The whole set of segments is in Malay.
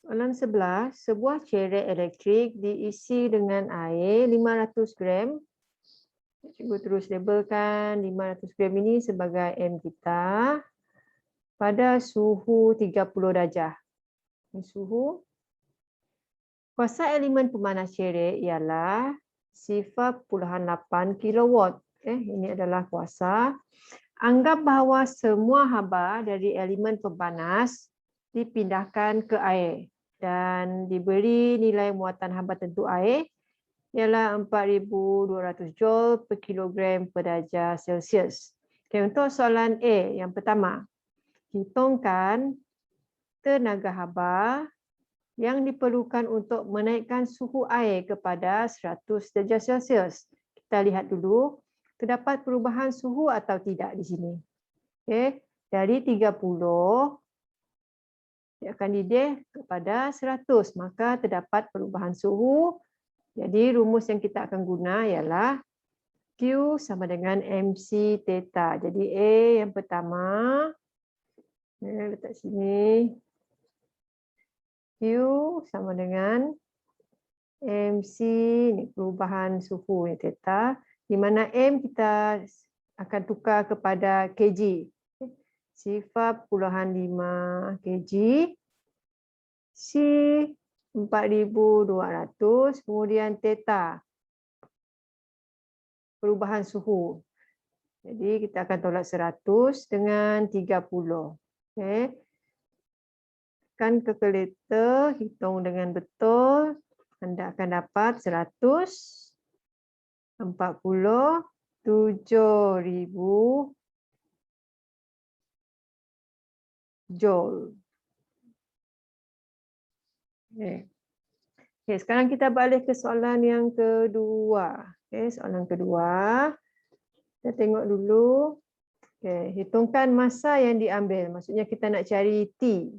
Soalan 11, sebuah cerek elektrik diisi dengan air 500 gram. Cikgu terus labelkan 500 gram ini sebagai M kita pada suhu 30 darjah. Ini suhu. Kuasa elemen pemanas cerek ialah 0.8 kilowatt. Ini adalah kuasa. Anggap bahawa semua haba dari elemen pemanas dipindahkan ke air dan diberi nilai muatan haba tentu air ialah 4,200 joule per kilogram per darjah Celsius. Okay, untuk soalan A yang pertama, hitungkan tenaga haba yang diperlukan untuk menaikkan suhu air kepada 100 darjah Celsius. Kita lihat dulu, terdapat perubahan suhu atau tidak di sini. Okay. Dari 30, dia akan didih kepada 100, maka terdapat perubahan suhu. Jadi rumus yang kita akan guna ialah Q sama dengan MC theta. Jadi A yang pertama, letak sini. Q sama dengan MC, ini perubahan suhu ni theta, di mana M kita akan tukar kepada kg. 0.5 kg, C 4,200, kemudian theta, perubahan suhu. Jadi kita akan tolak 100 dengan 30. Okay. Tekan kalkulator, hitung dengan betul. Anda akan dapat 147,000 joule. Okay. Okay, sekarang kita balik ke soalan yang kedua. Okay, soalan kedua. Kita tengok dulu. Okay, hitungkan masa yang diambil. Maksudnya kita nak cari T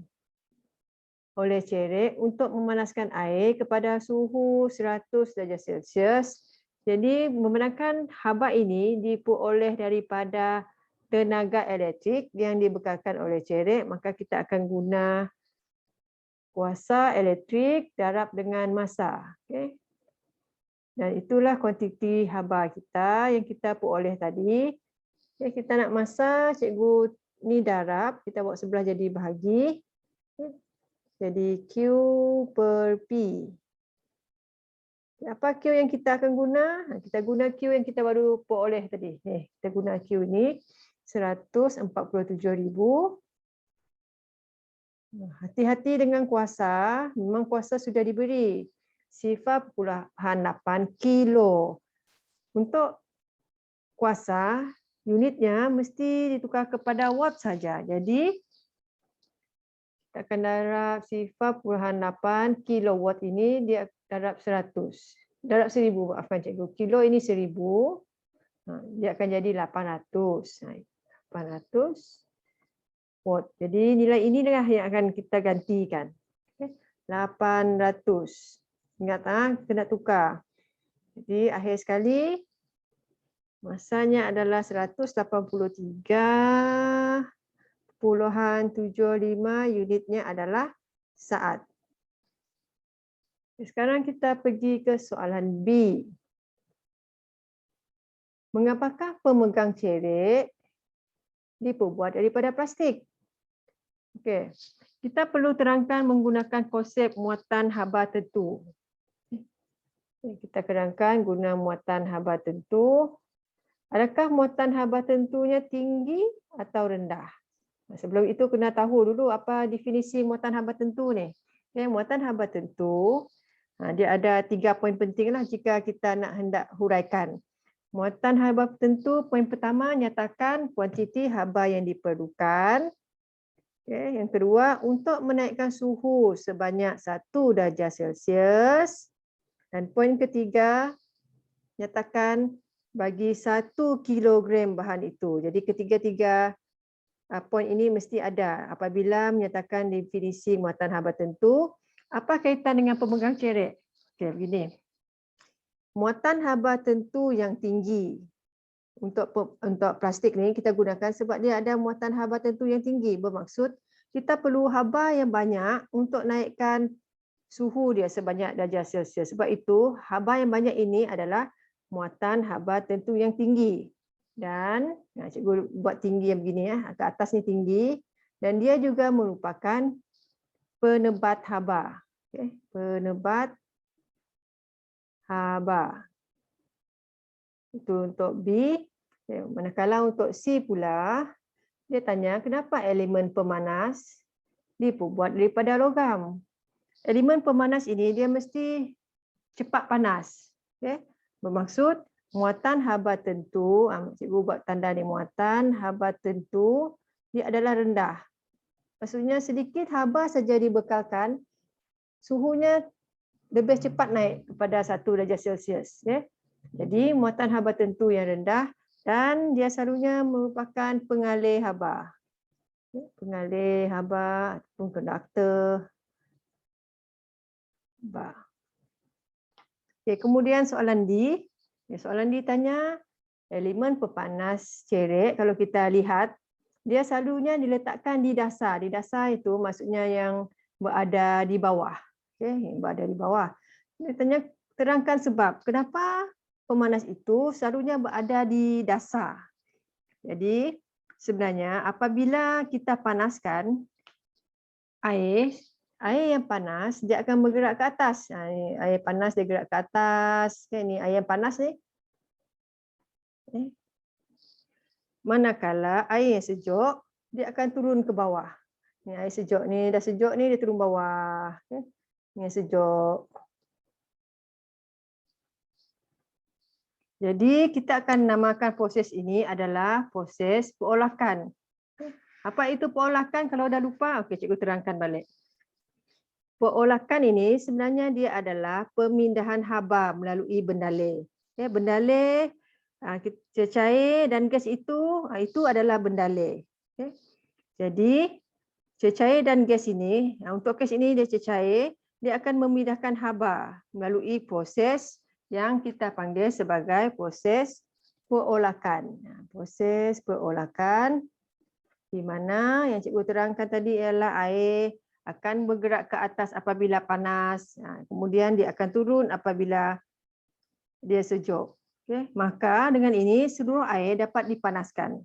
oleh cerek untuk memanaskan air kepada suhu 100 darjah Celsius. Jadi membenarkan haba ini diperoleh daripada tenaga elektrik yang dibekalkan oleh cerek, maka kita akan guna kuasa elektrik darab dengan masa. Okay. Dan itulah kuantiti haba kita yang kita peroleh tadi. Okay, kita nak masa, cikgu ni darab, kita buat sebelah jadi bahagi. Okay. Jadi Q per P. Apa Q yang kita akan guna? Kita guna Q yang kita baru peroleh tadi. Kita guna Q ni 147,000. Hati-hati dengan kuasa. Memang kuasa sudah diberi 0.8 kilo. Untuk kuasa, unitnya mesti ditukar kepada watt saja. Jadi kita akan darab 0.8 kilowatt ini, dia darab 100. Darab 1,000, maafkan cikgu. Kilo ini 1,000. Dia akan jadi 800. 800 watt. Jadi nilai inilah yang akan kita gantikan. 800. Ingat, kita nak tukar. Jadi akhir sekali, masanya adalah 183,75, unitnya adalah saat. Sekarang kita pergi ke soalan B. Mengapakah pemegang cerek diperbuat daripada plastik? Okey. Kita perlu terangkan menggunakan konsep muatan haba tentu. Kita terangkan guna muatan haba tentu. Adakah muatan haba tentunya tinggi atau rendah? Sebelum itu kena tahu dulu apa definisi muatan haba tentu ni. Muatan haba tentu, dia ada 3 poin penting lah jika kita nak hendak huraikan. Muatan haba tentu, poin pertama, nyatakan kuantiti haba yang diperlukan. Yang kedua, untuk menaikkan suhu sebanyak 1 darjah Celsius. Dan poin ketiga, nyatakan bagi 1 kilogram bahan itu. Jadi ketiga-tiga poin ini mesti ada apabila menyatakan definisi muatan haba tentu. Apa kaitan dengan pemegang cerek? Okey, begini. Muatan haba tentu yang tinggi untuk plastik ni kita gunakan sebab dia ada muatan haba tentu yang tinggi, bermaksud kita perlu haba yang banyak untuk naikkan suhu dia sebanyak darjah Celsius. Sebab itu, haba yang banyak ini adalah muatan haba tentu yang tinggi. Dan cikgu buat tinggi yang begini ya, ke atas ni tinggi, dan dia juga merupakan penebat haba. Okay. Penebat haba. Itu untuk B. Okay. Manakala untuk C pula, dia tanya kenapa elemen pemanas dibuat daripada logam. Elemen pemanas ini dia mesti cepat panas. Okay. Bermaksud muatan haba tentu, cikgu buat tanda ni, muatan haba tentu dia adalah rendah. Maksudnya sedikit haba saja dibekalkan, suhunya lebih cepat naik kepada 1 darjah Celsius. Okay. Jadi muatan haba tentu yang rendah dan dia selalunya merupakan pengalih haba. Pengalih haba ataupun konduktor haba. Okay, kemudian soalan D. Soalan D tanya elemen pepanas cerik, kalau kita lihat, dia selalunya diletakkan di dasar. Di dasar itu maksudnya yang berada di bawah. Okay, yang berada di bawah. Dia tanya terangkan sebab kenapa pemanas itu selalunya berada di dasar. Jadi sebenarnya apabila kita panaskan air yang panas, dia akan bergerak ke atas. Air panas dia gerak ke atas. Ini air yang panas ni. Manakala air yang sejuk, dia akan turun ke bawah. Ni air sejuk ni, dah sejuk ni dia turun bawah. Ni sejuk. Jadi kita akan namakan proses ini adalah proses perolakan. Apa itu perolakan? Kalau dah lupa, okey, cikgu terangkan balik. Perolakan ini sebenarnya dia adalah pemindahan haba melalui bendaleh. Ya, bendaleh, cecair dan gas itu adalah bendaleh. Okay. Jadi cecair dan gas ini, untuk gas ini dia cecair, dia akan memindahkan haba melalui proses yang kita panggil sebagai proses perolakan. Proses perolakan di mana yang cikgu terangkan tadi ialah air akan bergerak ke atas apabila panas, kemudian dia akan turun apabila dia sejuk. Okay. Maka dengan ini seluruh air dapat dipanaskan.